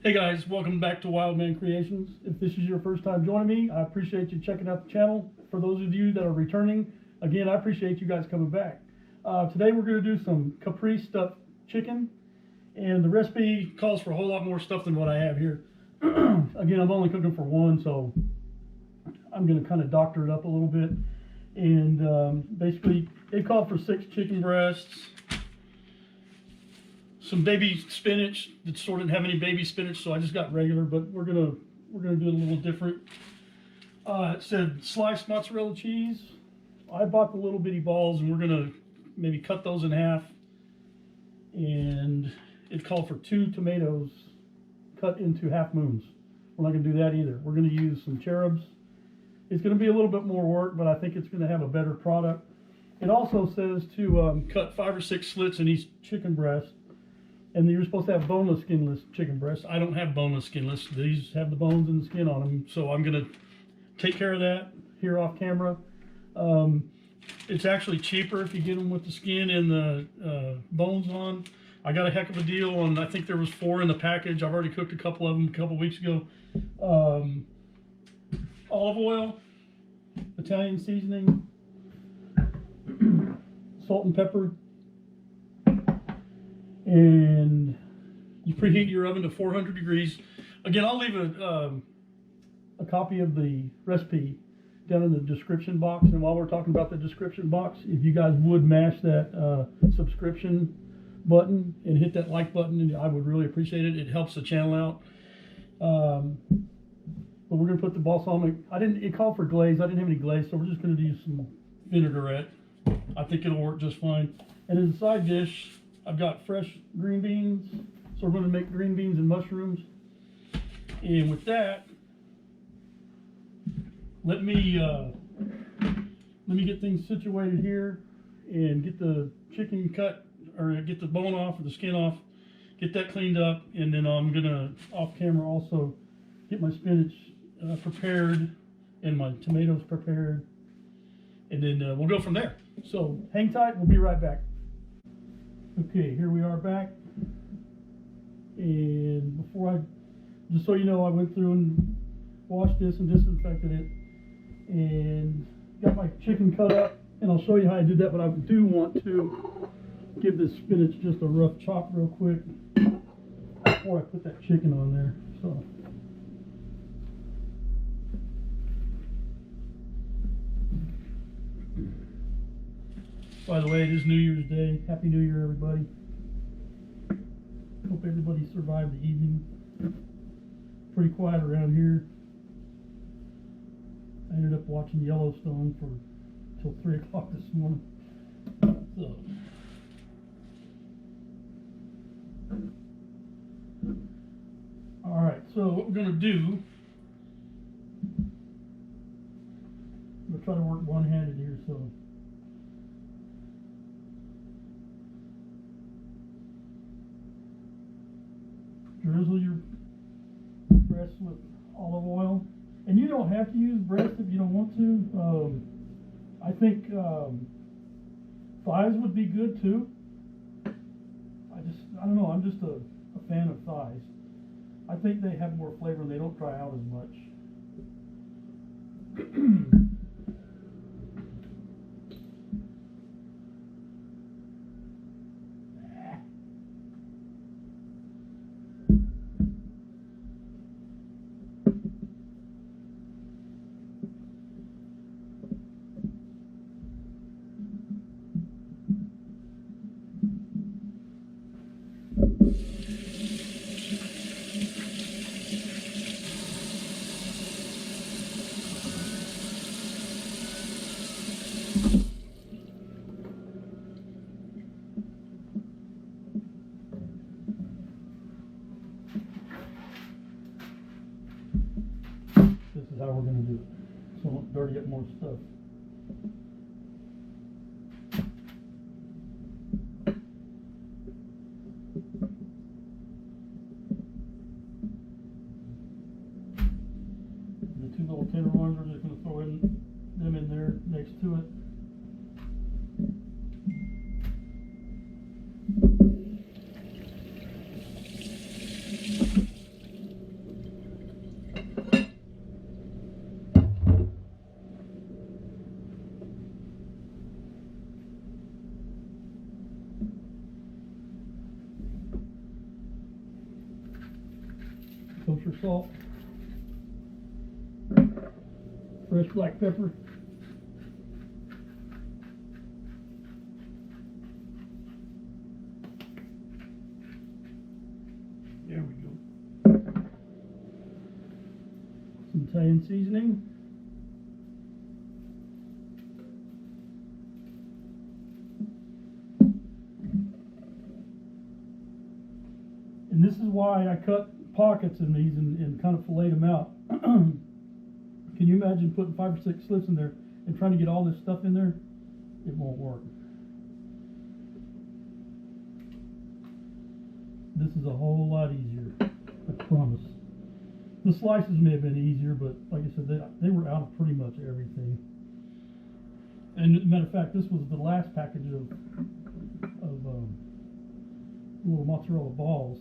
Hey guys, welcome back to Wild Man Creations. If this is your first time joining me, I appreciate you checking out the channel. For those of you that are returning, again, I appreciate you guys coming back. Today we're going to do some Caprese stuffed chicken, and the recipe calls for a whole lot more stuff than what I have here. Again, I'm only cooking for one, so I'm going to kind of doctor it up a little bit. And basically, it called for 6 chicken breasts, some baby spinach that sort of didn't have any baby spinach, so I just got regular, but we're gonna do it a little different. It said sliced mozzarella cheese. I bought the little bitty balls, and we're gonna maybe cut those in half. And it called for 2 tomatoes cut into half moons. We're not gonna do that either. We're gonna use some cherubs. It's gonna be a little bit more work, but I think it's gonna have a better product. It also says to cut 5 or 6 slits in each chicken breast. And you're supposed to have boneless, skinless chicken breasts. I don't have boneless, skinless. These have the bones and the skin on them. So I'm going to take care of that here off camera. It's actually cheaper if you get them with the skin and the bones on. I got a heck of a deal on, I think there was 4 in the package. I've already cooked a couple of them a couple weeks ago. Olive oil, Italian seasoning, salt and pepper. And you preheat your oven to 400 degrees. Again, I'll leave a copy of the recipe down in the description box. And while we're talking about the description box, if you guys would mash that subscription button and hit that like button, I would really appreciate it. It helps the channel out. But we're going to put the balsamic. It called for glaze. I didn't have any glaze, so we're just going to do some vinaigrette. I think it'll work just fine. And as a side dish, I've got fresh green beans, so we're going to make green beans and mushrooms. And with that, let me get things situated here and get the chicken cut, or get the bone off or the skin off, get that cleaned up, and then I'm going to, off camera, also get my spinach prepared and my tomatoes prepared, and then we'll go from there. So hang tight, we'll be right back. Okay, here we are back, and just so you know, I went through and washed this and disinfected it, and got my chicken cut up, and I'll show you how I did that, but I do want to give this spinach just a rough chop real quick before I put that chicken on there. So. By the way, it is New Year's Day. Happy New Year, everybody. Hope everybody survived the evening. Pretty quiet around here. I ended up watching Yellowstone till 3 o'clock this morning. So. All right, so what we're going to do, I'm going to try to work one-handed here, so. Drizzle your breast with olive oil, and you don't have to use breast if you don't want to. I think thighs would be good too. I don't know, I'm just a fan of thighs. I think they have more flavor and they don't dry out as much. This is how we're going to do it, so I won't dirty up more stuff. The 2 little tenderloins, we're just going to throw them in there next to it. Kosher salt, fresh black pepper, there we go, some Italian seasoning, and this is why I cut pockets in these and kind of fillet them out. Can you imagine putting 5 or 6 slits in there and trying to get all this stuff in there? It won't work. This is a whole lot easier, I promise. The slices may have been easier, but like I said, they were out of pretty much everything. And as a matter of fact, this was the last package of little mozzarella balls.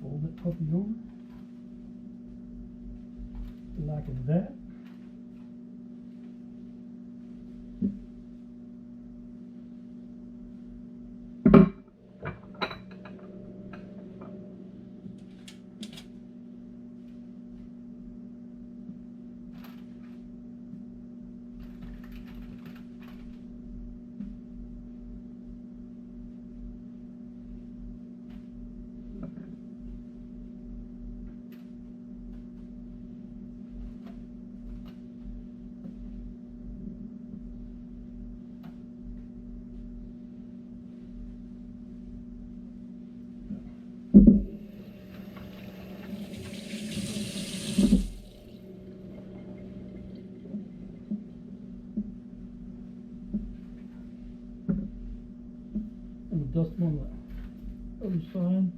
Fold that puppy over. Like that. Dust them on the other side.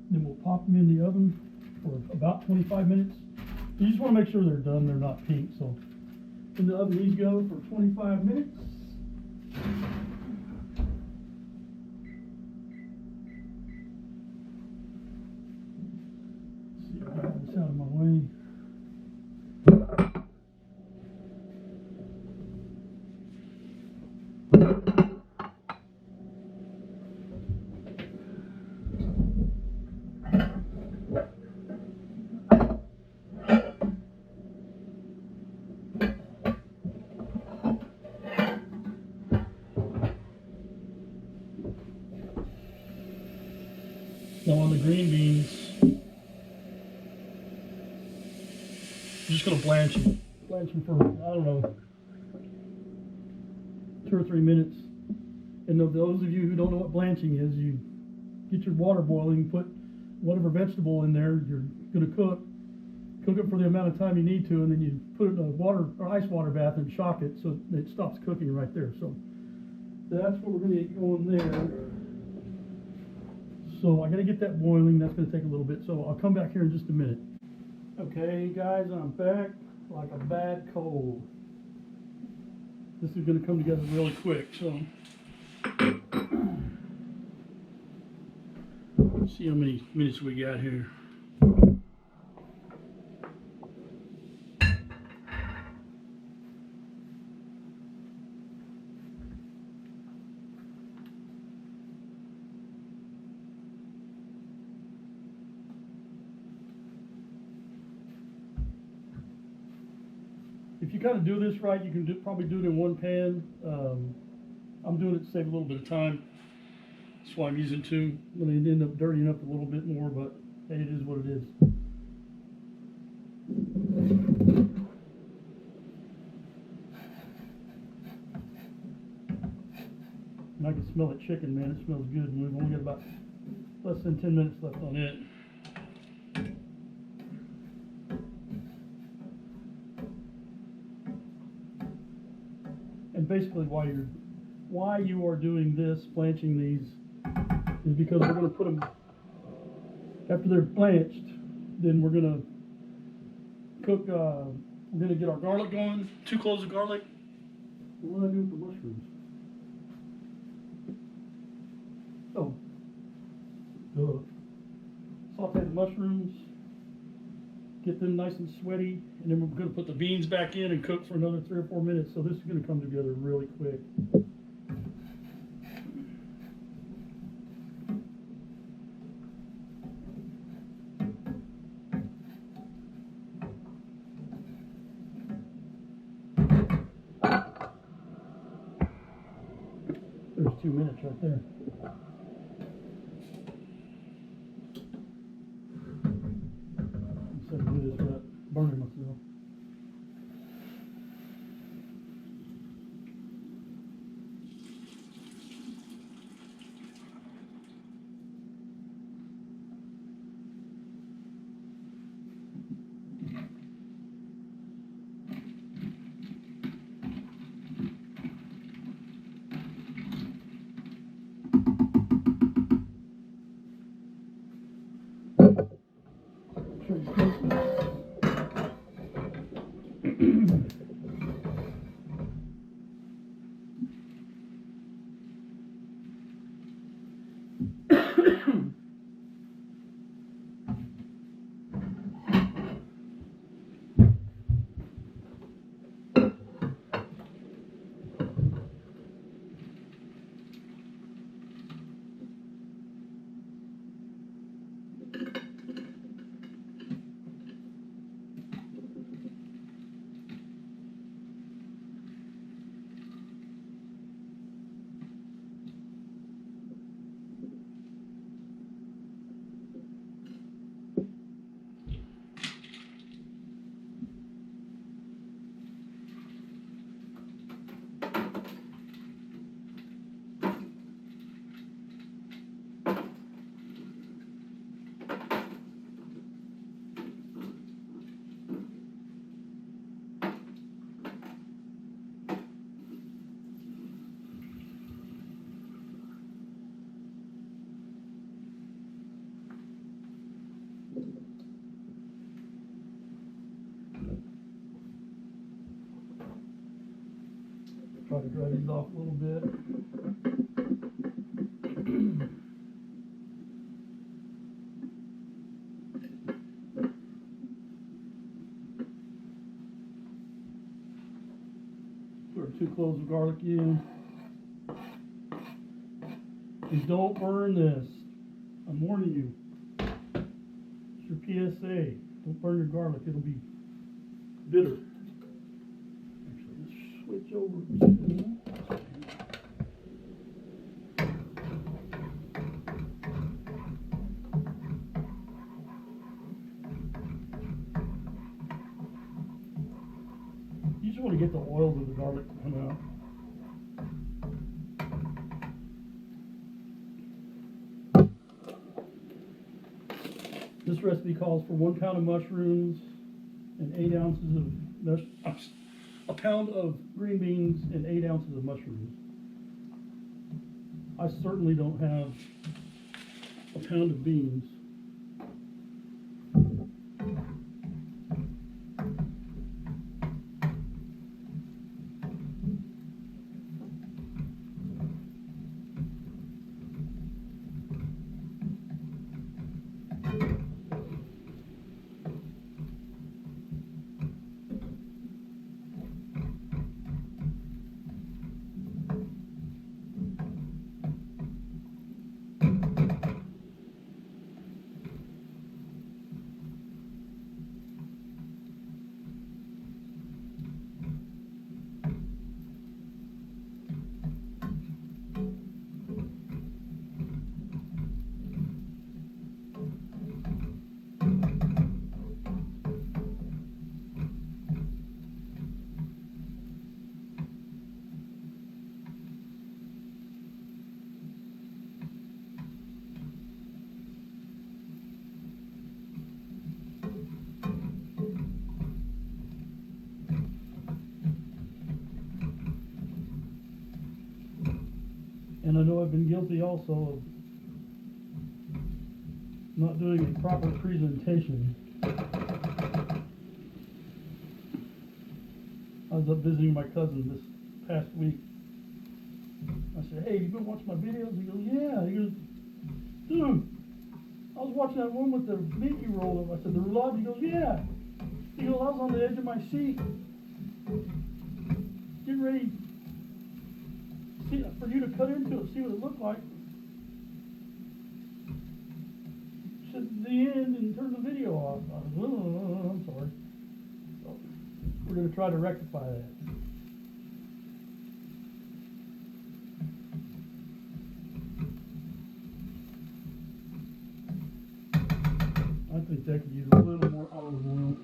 Then we'll pop them in the oven for about 25 minutes. You just want to make sure they're done, they're not pink. So in the oven, these go for 25 minutes. Let's see if I get this out of my way. Now on the green beans, I'm just going to blanch them for, I don't know, 2 or 3 minutes. And those of you who don't know what blanching is, you get your water boiling, put whatever vegetable in there you're going to cook it for the amount of time you need to, and then you put it in a water or ice water bath and shock it so it stops cooking right there. So that's what we're going to get going there. So I got to get that boiling. That's going to take a little bit. So I'll come back here in just a minute. Okay, guys, I'm back like a bad cold. This is going to come together really quick. So let's see how many minutes we got here. If you kind of do this right, you can probably do it in one pan. I'm doing it to save a little bit of time. That's why I'm using 2. I'm going to end up dirtying up a little bit more, but hey, it is what it is. And I can smell that chicken, man. It smells good. And we've only got about less than 10 minutes left on it. And basically why you are doing this, blanching these, is because we're going to put them, after they're blanched, then we're going to cook, we're gonna get our garlic going, 2 cloves of garlic. What do I do with the mushrooms? Oh, duh. Saute the mushrooms, get them nice and sweaty, and then we're gonna put the beans back in and cook for another 3 or 4 minutes. So this is gonna come together really quick. There's 2 minutes right there. Instead of do this without burning myself. Sure you taste it. Try to dry these off a little bit. Put our 2 cloves of garlic in. And don't burn this. I'm warning you. It's your PSA. Don't burn your garlic. It'll be bitter. Actually, let's switch over to... You just want to get the oils of the garlic to come out. This recipe calls for 1 pound of mushrooms and 8 ounces of a pound of green beans and 8 ounces of mushrooms. I certainly don't have a pound of beans. And I know I've been guilty also of not doing a proper presentation. was up visiting my cousin this past week. I said, hey, you been watching my videos? He goes, yeah. He goes, dude, I was watching that one with the meat you rolled up. I said, the roulade? He goes, yeah. He goes, I was on the edge of my seat, getting ready for you to cut into it, see what it looked like. Said the end and turn the video off. I was, oh, I'm sorry. So we're going to try to rectify that. I think that could use a little more olive oil.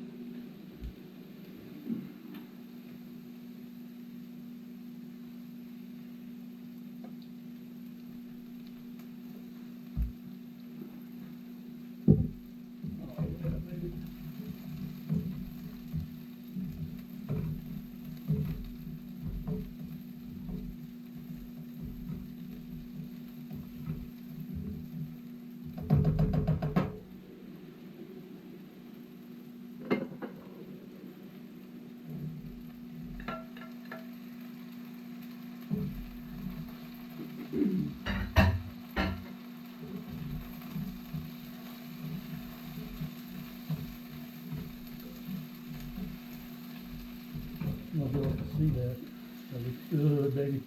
You'll be able to see that. That looks good, baby.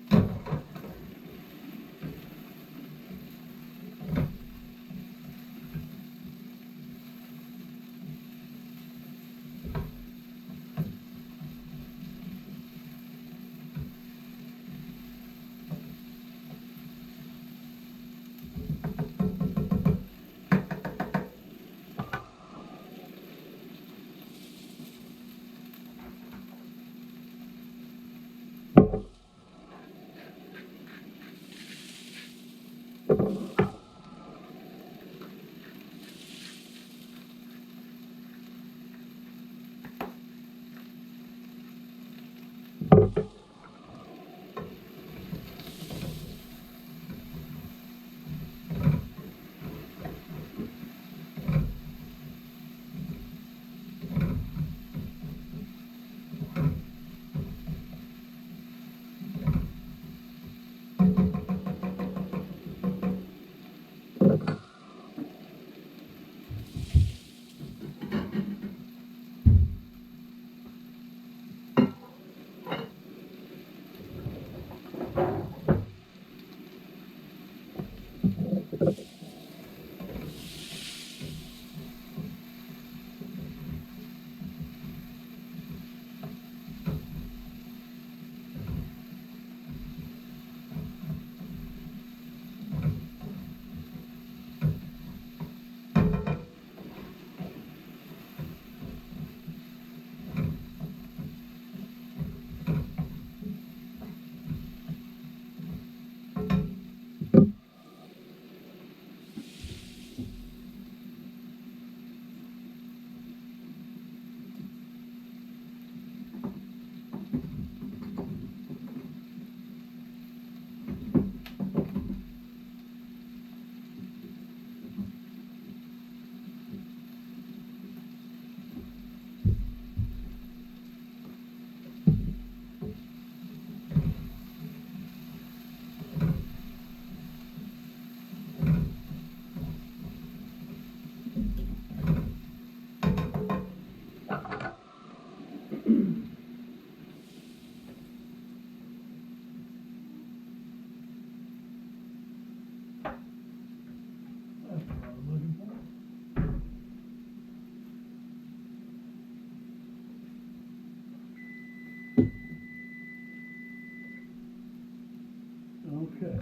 Okay.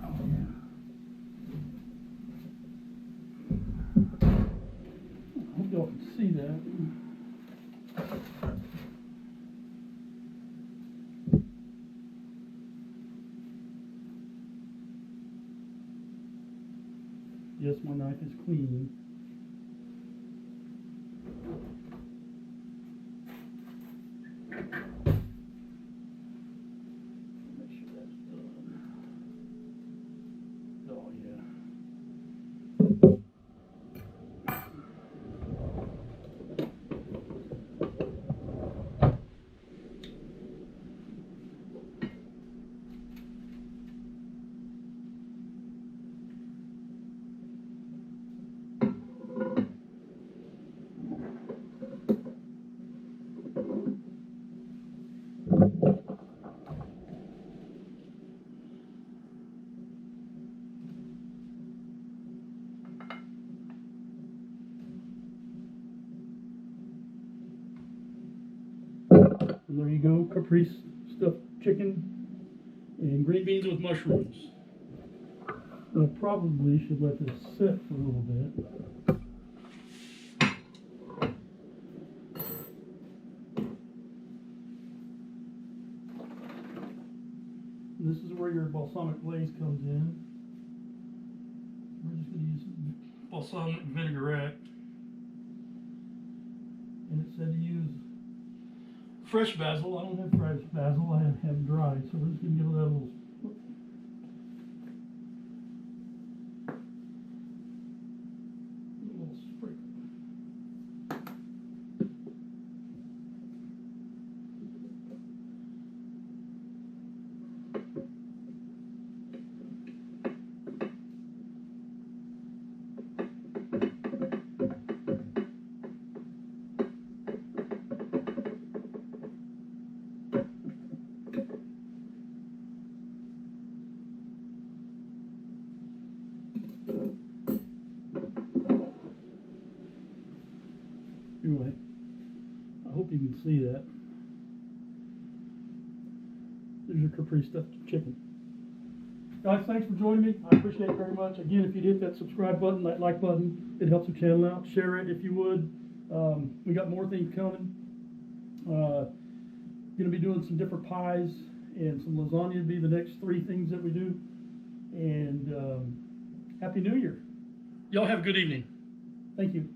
Oh, yeah. I hope y'all can see that. Yes, my knife is clean. Make sure that's done. Oh, yeah. And there you go, Caprese stuffed chicken and green beans with mushrooms. I probably should let this sit for a little bit. This is where your balsamic glaze comes in. We're just going to use balsamic vinaigrette. And it said to use fresh basil. I don't have fresh basil, I have dried, so we're just going to give it that little sprinkle. Anyway, I hope you can see that. There's your Caprese stuffed chicken. Guys, thanks for joining me. I appreciate it very much. Again, if you'd hit that subscribe button, that like button, it helps the channel out. Share it if you would. We got more things coming. Going to be doing some different pies, and some lasagna would be the next 3 things that we do. And Happy New Year. Y'all have a good evening. Thank you.